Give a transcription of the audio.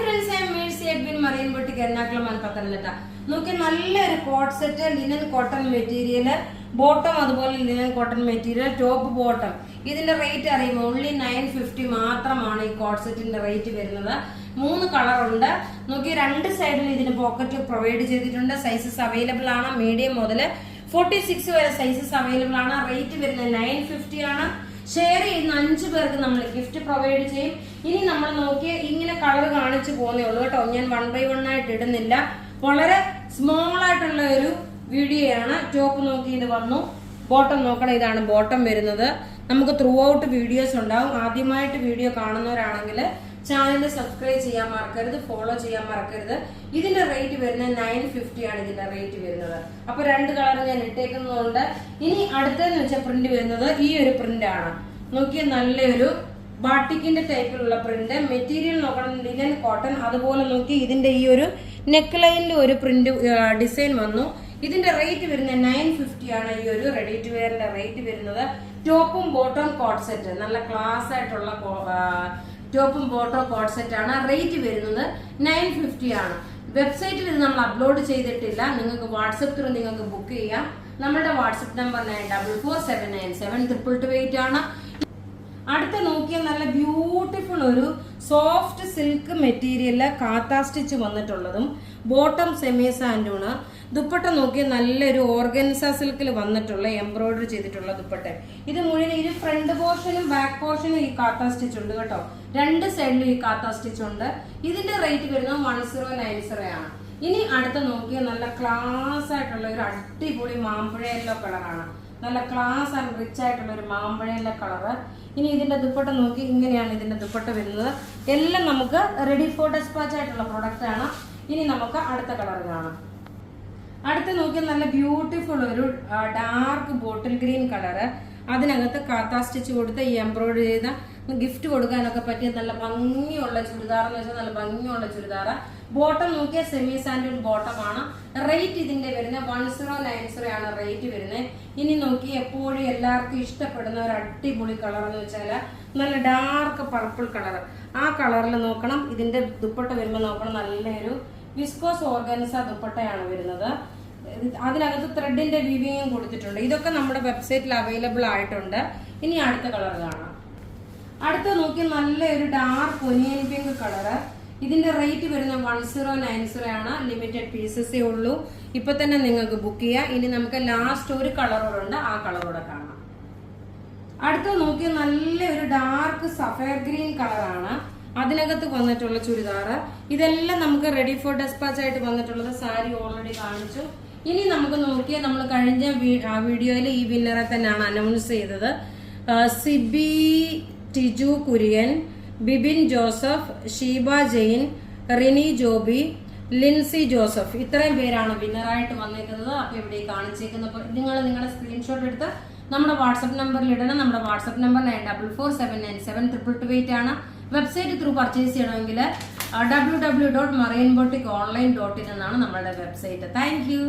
Friends, I am Mercy Edwin marine boutique Ernakulam Pathanamthitta. നോക്കി നല്ലൊരു coat set, linen cotton material, bottom അതുപോലെ linen cotton material, top bottom. ഇതിന്റെ rate അറിയുമ്പോൾ only 950 മാത്രമാണ് ഈ കോട്ട് സെറ്റിന്റെ റേറ്റ് വരുന്നത്. 3 കളർ ഉണ്ട്. നോക്കി 2 സൈഡിൽ ഇതിന് പോക്കറ്റ് പ്രൊവൈഡ് ചെയ്തിട്ടുണ്ട്. സൈസസ് അവൈലബിൾ ആണ്. മീഡിയം മുതൽ 46 വരെ സൈസസ് അവൈലബിൾ ആണ്. റേറ്റ് വരുന്നത് 950 ആണ്. ഷെയർ ചെയ്യുന്ന 5 പേർക്ക് നമ്മൾ ഗിഫ്റ്റ് പ്രൊവൈഡ് ചെയ്യും. ഇനി നമ്മൾ നോക്കിയ ഇങ്ങനെ കളർ കാണിച്ചു പോകുന്നേ ഉള്ളൂ കേട്ടോ. ഞാൻ 1 by 1 ആയിട്ട് ഇടുന്നില്ല. വളരെ സ്മോൾ ആയിട്ടുള്ള ഒരു വീഡിയോ ആണ്. ടോപ്പ് നോക്കി ഇത് വന്നു. ബോട്ടം നോക്കണം, ഇതാണ് ബോട്ടം വരുന്നത്. നമുക്ക് ത്രൂ ഔട്ട് വീഡിയോസ് ഉണ്ടാവും. ആദ്യമായിട്ട് വീഡിയോ കാണുന്നവരാണെങ്കിൽ ചാനൽ സബ്സ്ക്രൈബ് ചെയ്യാൻ മറക്കരുത്, ഫോളോ ചെയ്യാൻ മറക്കരുത്. ഇതിന്റെ റേറ്റ് വരുന്നത് 950 ആണ് ഇതിന്റെ റേറ്റ് വരുന്നത്. അപ്പൊ 2 കളർ ഞാൻ ഇട്ടേക്കുന്നതുകൊണ്ട് ഇനി അടുത്തതെന്ന് വെച്ചാൽ പ്രിന്റ് വരുന്നത് ഈ ഒരു പ്രിന്റ് ആണ്. നോക്കിയ നല്ലൊരു ബാട്ടിക്കിന്റെ ടൈപ്പിലുള്ള പ്രിന്റ്. മെറ്റീരിയൽ നോക്കണം, ലിനൻ കോട്ടൺ. അതുപോലെ നോക്കി ഇതിന്റെ ഈ ഒരു നെക്ക് ലൈനിൽ ഒരു പ്രിന്റ് ഡിസൈൻ വന്നു. ഇതിന്റെ റേറ്റ് വരുന്നത് 950 ആണ്. ഈ ഒരു റെഡി ടു വെയറിന്റെ റേറ്റ് വരുന്നത്. ടോപ്പും ബോട്ടം കോട്ട് സെറ്റ്, നല്ല ക്ലാസ് ആയിട്ടുള്ള ടോപ്പും ബോട്ടം കോട്ട് സെറ്റ് ആണ്. റേറ്റ് വരുന്നത് 950 ആണ്. വെബ്സൈറ്റിൽ ഇത് നമ്മൾ അപ്ലോഡ് ചെയ്തിട്ടില്ല. നിങ്ങൾക്ക് വാട്സപ്പ് ത്രൂ നിങ്ങൾക്ക് ബുക്ക് ചെയ്യാം. നമ്മുടെ വാട്സപ്പ് നമ്പർ 9447972228 ആണ്. അടുത്ത നോക്കിയ നല്ല ബ്യൂട്ടിഫുൾ ഒരു സോഫ്റ്റ് സിൽക്ക് മെറ്റീരിയലില് കാത്താ സ്റ്റിച്ച് വന്നിട്ടുള്ളതും ബോട്ടം സെമി സാൻഡൂണ്. ദുപ്പട്ട നോക്കിയ നല്ലൊരു ഓർഗൻസ സിൽക്കിൽ വന്നിട്ടുള്ള എംബ്രോയിഡറി ചെയ്തിട്ടുള്ള ദുപ്പട്ട. ഇത് മുഴുവൻ ഇത് ഫ്രണ്ട് പോർഷനും ബാക്ക് പോർഷനും ഈ കാത്താ സ്റ്റിച്ച് ഉണ്ട് കേട്ടോ. 2 സൈഡിലും ഈ കാത്താ സ്റ്റിച്ച് ഉണ്ട്. ഇതിന്റെ റേറ്റ് വരുന്നത് 1090 ആണ്. ഇനി അടുത്ത നോക്കിയ നല്ല ക്ലാസ് ആയിട്ടുള്ള ഒരു അടിപൊളി മാമ്പഴ യെല്ലോ കളറാണ്. നല്ല ക്ലാസ് ആൻഡ് റിച്ച് ആയിട്ടുള്ള ഒരു മാമ്പഴ യെല്ലോ കളറ്. ഇനി ഇതിന്റെ ദുപ്പട്ട നോക്കി ഇങ്ങനെയാണ് ഇതിന്റെ ദുപ്പട്ട വരുന്നത്. എല്ലാം നമുക്ക് റെഡി ഫോർ ഡെസ്പാച്ച് ആയിട്ടുള്ള പ്രൊഡക്റ്റ് ആണ്. ഇനി നമുക്ക് അടുത്ത കളർ കാണാം. അടുത്ത നോക്കിയാൽ നല്ല ബ്യൂട്ടിഫുൾ ഒരു ഡാർക്ക് ബോട്ടിൽ ഗ്രീൻ കളറ്. അതിനകത്ത് കാത്താ സ്റ്റിച്ച് കൊടുത്ത് ഈ എംബ്രോയിഡറി ചെയ്ത ഗിഫ്റ്റ് കൊടുക്കാനൊക്കെ പറ്റിയ നല്ല ഭംഗിയുള്ള ചുരിദാർ എന്ന് വെച്ചാൽ നല്ല ഭംഗിയുള്ള ചുരിദാർ. ബോട്ടം നോക്കിയാൽ സെമി സാൻഡൂൺ ബോട്ടം ആണ്. റേറ്റ് ഇതിന്റെ വരുന്നത് 1090 ആണ് റേറ്റ് വരുന്നത്. ഇനി നോക്കി എപ്പോഴും എല്ലാവർക്കും ഇഷ്ടപ്പെടുന്ന ഒരു അടിപൊളി കളർ എന്ന് വെച്ചാൽ നല്ല ഡാർക്ക് പർപ്പിൾ കളർ. ആ കളറിൽ നോക്കണം. ഇതിന്റെ ദുപ്പട്ട വരുമ്പോൾ നോക്കണം, നല്ലൊരു വിസ്കോസ് ഓർഗൻസ ദുപ്പട്ടയാണ് വരുന്നത്. അതിനകത്ത് ത്രെഡിന്റെ വീവിങ്ങും കൊടുത്തിട്ടുണ്ട്. ഇതൊക്കെ നമ്മുടെ വെബ്സൈറ്റിൽ അവൈലബിൾ ആയിട്ടുണ്ട്. ഇനി അടുത്ത കളർ കാണാം. അടുത്ത നോക്കി നല്ലൊരു ഡാർക്ക് ഒനിയൻ പിങ്ക് കളറ്. ഇതിന്റെ റേറ്റ് വരുന്നത് 1090 ആണ്. ലിമിറ്റഡ് പീസസേ ഉള്ളൂ. ഇപ്പൊ തന്നെ നിങ്ങൾക്ക് ബുക്ക് ചെയ്യാം. ഇനി നമുക്ക് ലാസ്റ്റ് ഒരു കളറോടുണ്ട്, ആ കളറോടെ കാണാം. അടുത്ത നോക്കി നല്ലൊരു ഡാർക്ക് സഫയർ ഗ്രീൻ കളറാണ്. അതിനകത്ത് വന്നിട്ടുള്ള ചുരിദാറ്. ഇതെല്ലാം നമുക്ക് റെഡി ഫോർ ഡെസ്പാച്ച് ആയിട്ട് വന്നിട്ടുള്ളത്. സാരി ഓൾറെഡി കാണിച്ചു. ഇനി നമുക്ക് നോക്കിയാൽ നമ്മൾ കഴിഞ്ഞ വീഡിയോയിൽ ഈ വിന്നറെ തന്നെയാണ് അനൗൺസ് ചെയ്തത്. സിബി ടിജു കുര്യൻ, ബിബിൻ ജോസഫ്, ഷീബ ജെയിൻ, റിനി ജോബി, ലിൻസി ജോസഫ്, ഇത്രയും പേരാണ് വിന്നറായിട്ട് വന്നേക്കുന്നത്. അപ്പൊ ഇവിടെ കാണിച്ചേക്കുന്ന നിങ്ങൾ നിങ്ങളുടെ സ്ക്രീൻഷോട്ട് എടുത്ത് നമ്മുടെ വാട്സപ്പ് നമ്പറിൽ ഇടണം. നമ്മുടെ വാട്സപ്പ് നമ്പർ 9447972228 ആണ്. വെബ്സൈറ്റ് ത്രൂ പർച്ചേസ് ചെയ്യണമെങ്കിൽ www.marineBoutiqueonline.in എന്നാണ് നമ്മുടെ വെബ്സൈറ്റ്. Thank you.